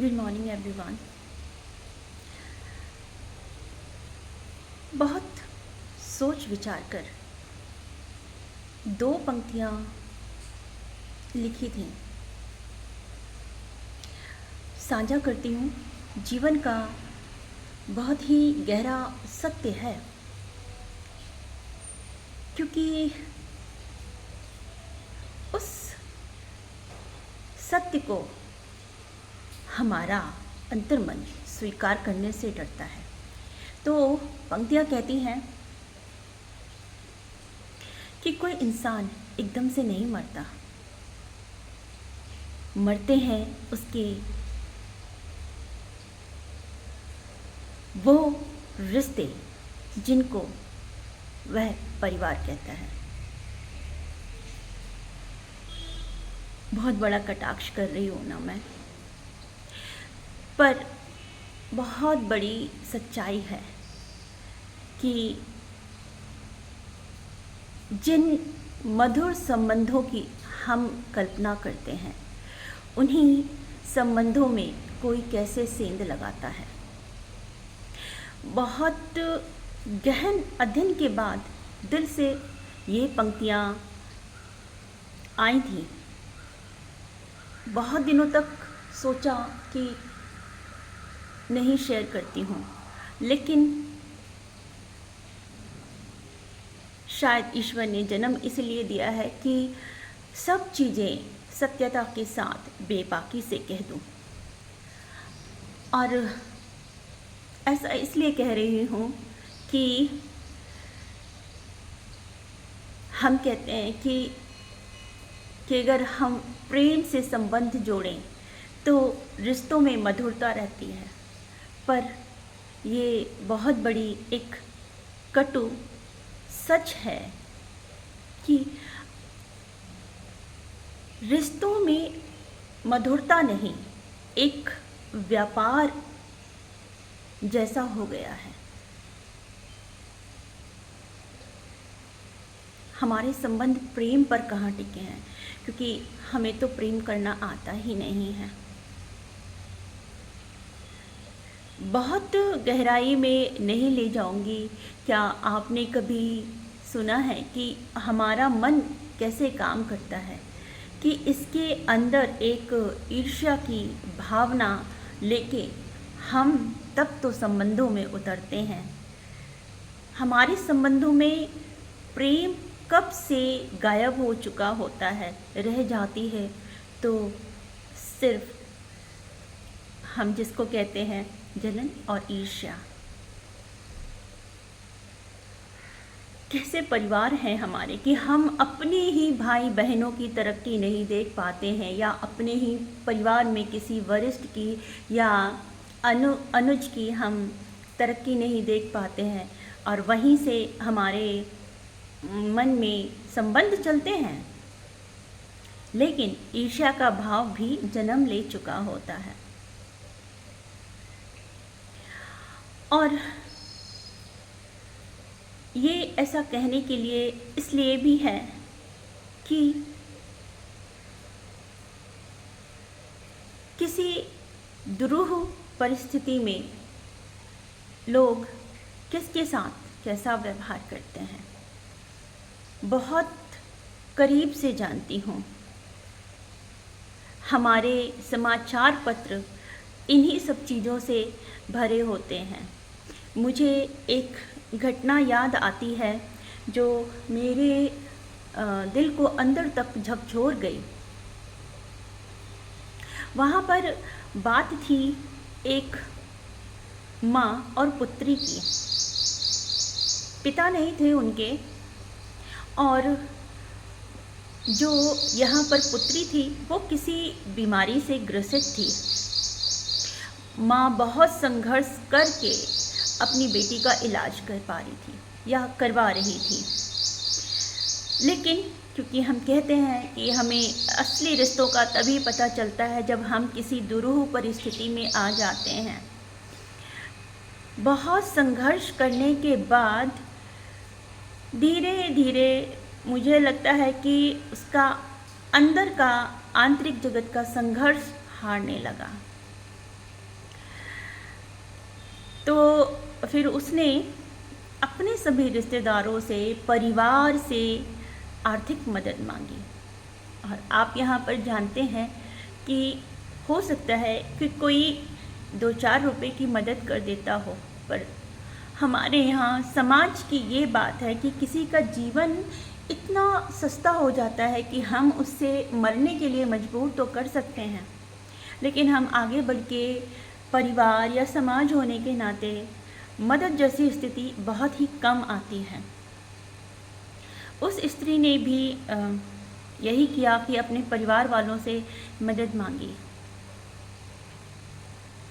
Good morning everyone. बहुत सोच विचार कर दो पंक्तियाँ लिखी थीं, साझा करती हूँ। जीवन का बहुत ही गहरा सत्य है, क्योंकि उस सत्य को हमारा अंतर्मन स्वीकार करने से डरता है। तो पंक्तियाँ कहती हैं कि कोई इंसान एकदम से नहीं मरता, मरते हैं उसके वो रिश्ते जिनको वह परिवार कहता है। बहुत बड़ा कटाक्ष कर रही हूँ ना मैं, पर बहुत बड़ी सच्चाई है कि जिन मधुर संबंधों की हम कल्पना करते हैं, उन्हीं संबंधों में कोई कैसे सेंध लगाता है। बहुत गहन अध्ययन के बाद दिल से ये पंक्तियाँ आई थी। बहुत दिनों तक सोचा कि नहीं शेयर करती हूँ, लेकिन शायद ईश्वर ने जन्म इसलिए दिया है कि सब चीज़ें सत्यता के साथ बेबाकी से कह दूँ। और ऐसा इसलिए कह रही हूँ कि हम कहते हैं कि अगर हम प्रेम से संबंध जोड़ें तो रिश्तों में मधुरता रहती है, पर ये बहुत बड़ी एक कटु सच है कि रिश्तों में मधुरता नहीं, एक व्यापार जैसा हो गया है। हमारे संबंध प्रेम पर कहाँ टिके हैं, क्योंकि हमें तो प्रेम करना आता ही नहीं है। बहुत गहराई में नहीं ले जाऊंगी। क्या आपने कभी सुना है कि हमारा मन कैसे काम करता है, कि इसके अंदर एक ईर्ष्या की भावना लेके हम तब तो संबंधों में उतरते हैं। हमारे संबंधों में प्रेम कब से गायब हो चुका होता है, रह जाती है तो सिर्फ हम जिसको कहते हैं जलन और ईर्ष्या। कैसे परिवार हैं हमारे कि हम अपने ही भाई बहनों की तरक्की नहीं देख पाते हैं, या अपने ही परिवार में किसी वरिष्ठ की या अनुज की हम तरक्की नहीं देख पाते हैं, और वहीं से हमारे मन में संबंध चलते हैं, लेकिन ईर्ष्या का भाव भी जन्म ले चुका होता है। और ये ऐसा कहने के लिए इसलिए भी है कि किसी दुरूह परिस्थिति में लोग किसके साथ कैसा व्यवहार करते हैं, बहुत करीब से जानती हूँ। हमारे समाचार पत्र इन्हीं सब चीज़ों से भरे होते हैं। मुझे एक घटना याद आती है जो मेरे दिल को अंदर तक झकझोर गई। वहाँ पर बात थी एक माँ और पुत्री की। पिता नहीं थे उनके, और जो यहाँ पर पुत्री थी वो किसी बीमारी से ग्रसित थी। माँ बहुत संघर्ष करके अपनी बेटी का इलाज कर पा रही थी या करवा रही थी, लेकिन क्योंकि हम कहते हैं कि हमें असली रिश्तों का तभी पता चलता है जब हम किसी दुरूह परिस्थिति में आ जाते हैं। बहुत संघर्ष करने के बाद धीरे धीरे मुझे लगता है कि उसका अंदर का आंतरिक जगत का संघर्ष हारने लगा। तो फिर उसने अपने सभी रिश्तेदारों से, परिवार से आर्थिक मदद मांगी। और आप यहाँ पर जानते हैं कि हो सकता है कि कोई 2-4 रुपए की मदद कर देता हो, पर हमारे यहाँ समाज की ये बात है कि किसी का जीवन इतना सस्ता हो जाता है कि हम उससे मरने के लिए मजबूर तो कर सकते हैं, लेकिन हम आगे बढ़ के परिवार या समाज होने के नाते मदद जैसी स्थिति बहुत ही कम आती है। उस स्त्री ने भी यही किया कि अपने परिवार वालों से मदद मांगी,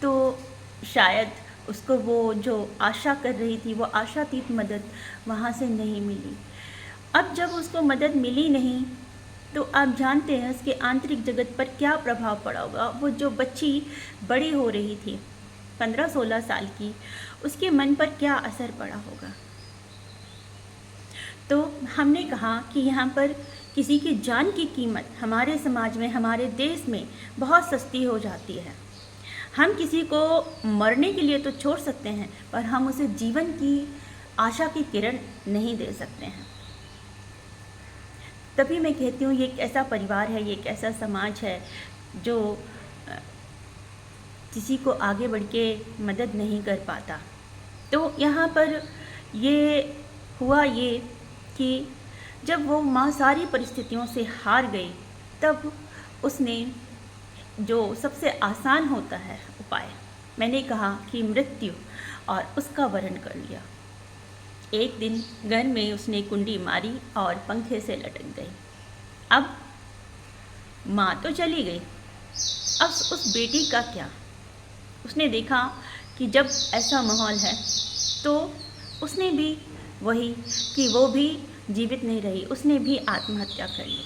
तो शायद उसको वो जो आशा कर रही थी, वो आशातीत मदद वहाँ से नहीं मिली। अब जब उसको मदद मिली नहीं, तो आप जानते हैं उसके आंतरिक जगत पर क्या प्रभाव पड़ा होगा। वो जो बच्ची बड़ी हो रही थी 15-16 साल की, उसके मन पर क्या असर पड़ा होगा। तो हमने कहा कि यहाँ पर किसी की जान की कीमत हमारे समाज में, हमारे देश में बहुत सस्ती हो जाती है। हम किसी को मरने के लिए तो छोड़ सकते हैं, पर हम उसे जीवन की आशा की किरण नहीं दे सकते हैं। तभी मैं कहती हूँ ये एक ऐसा परिवार है, ये एक ऐसा समाज है जो किसी को आगे बढ़ के मदद नहीं कर पाता। तो यहाँ पर ये हुआ ये कि जब वो माँ सारी परिस्थितियों से हार गई, तब उसने जो सबसे आसान होता है उपाय, मैंने कहा कि मृत्यु, और उसका वरण कर लिया। एक दिन घर में उसने कुंडी मारी और पंखे से लटक गई। अब माँ तो चली गई, अब उस बेटी का क्या। उसने देखा कि जब ऐसा माहौल है तो उसने भी वही कि वो भी जीवित नहीं रही, उसने भी आत्महत्या कर ली।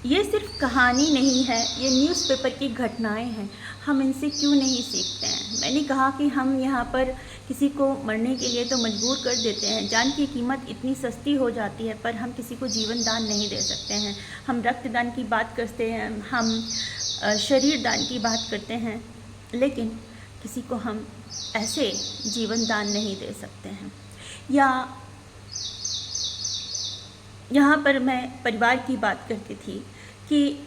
ये सिर्फ कहानी नहीं है, ये न्यूज़पेपर की घटनाएं हैं। हम इनसे क्यों नहीं सीखते हैं। मैंने कहा कि हम यहाँ पर किसी को मरने के लिए तो मजबूर कर देते हैं, जान की कीमत इतनी सस्ती हो जाती है, पर हम किसी को जीवन दान नहीं दे सकते हैं। हम रक्तदान की बात करते हैं, हम शरीर दान की बात करते हैं, लेकिन किसी को हम ऐसे जीवन दान नहीं दे सकते हैं। या यहाँ पर मैं परिवार की बात करती थी कि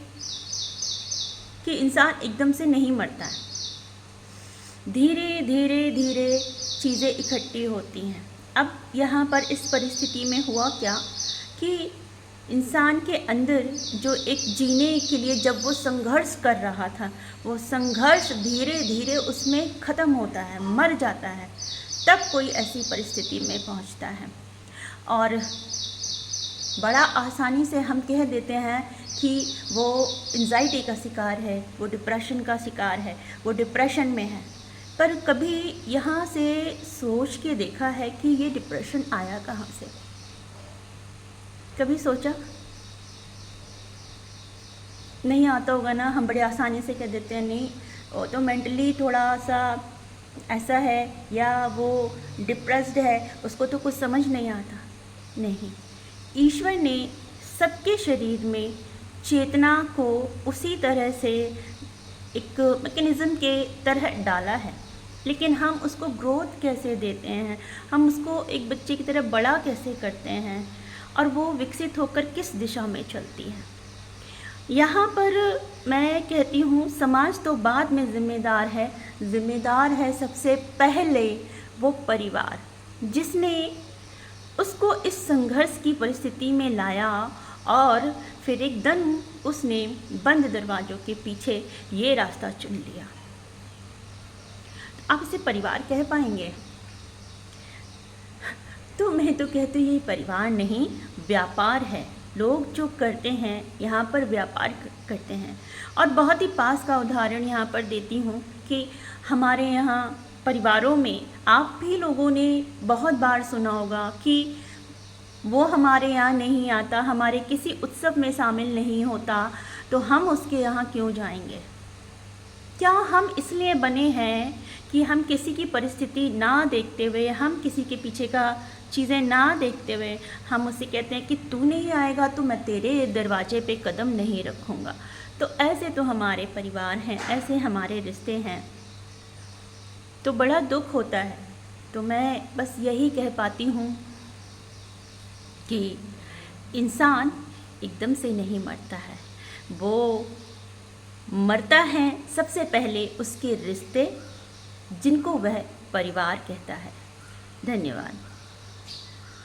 इंसान एकदम से नहीं मरता है, धीरे धीरे धीरे चीज़ें इकट्ठी होती हैं। अब यहाँ पर इस परिस्थिति में हुआ क्या कि इंसान के अंदर जो एक जीने के लिए जब वो संघर्ष कर रहा था, वो संघर्ष धीरे धीरे उसमें ख़त्म होता है, मर जाता है। तब कोई ऐसी परिस्थिति में पहुँचता है और बड़ा आसानी से हम कह देते हैं कि वो एंजाइटी का शिकार है, वो डिप्रेशन का शिकार है, वो डिप्रेशन में है। पर कभी यहाँ से सोच के देखा है कि ये डिप्रेशन आया कहाँ से? कभी सोचा? नहीं आता होगा ना। हम बड़े आसानी से कह देते हैं नहीं, वो तो मेंटली थोड़ा सा ऐसा है, या वो डिप्रेस्ड है, उसको तो कुछ समझ नहीं आता। नहीं, ईश्वर ने सबके शरीर में चेतना को उसी तरह से एक मैकेनिज़्म के तरह डाला है, लेकिन हम उसको ग्रोथ कैसे देते हैं, हम उसको एक बच्चे की तरह बड़ा कैसे करते हैं, और वो विकसित होकर किस दिशा में चलती है। यहाँ पर मैं कहती हूँ समाज तो बाद में ज़िम्मेदार है सबसे पहले वो परिवार, जिसने उसको इस संघर्ष की परिस्थिति में लाया और फिर एकदम उसने बंद दरवाज़ों के पीछे ये रास्ता चुन लिया। आप इसे परिवार कह पाएंगे? तो मैं तो कहती हूँ ये परिवार नहीं, व्यापार है। लोग जो करते हैं यहाँ पर व्यापार करते हैं। और बहुत ही पास का उदाहरण यहाँ पर देती हूँ कि हमारे यहाँ परिवारों में आप भी लोगों ने बहुत बार सुना होगा कि वो हमारे यहाँ नहीं आता, हमारे किसी उत्सव में शामिल नहीं होता, तो हम उसके यहाँ क्यों जाएंगे। क्या हम इसलिए बने हैं कि हम किसी की परिस्थिति ना देखते हुए, हम किसी के पीछे का चीज़ें ना देखते हुए हम उससे कहते हैं कि तू नहीं आएगा तो मैं तेरे दरवाजे पे कदम नहीं रखूँगा। तो ऐसे तो हमारे परिवार हैं, ऐसे हमारे रिश्ते हैं। तो बड़ा दुख होता है। तो मैं बस यही कह पाती हूँ कि इंसान एकदम से नहीं मरता है, वो मरता है सबसे पहले उसके रिश्ते, जिनको वह परिवार कहता है। धन्यवाद।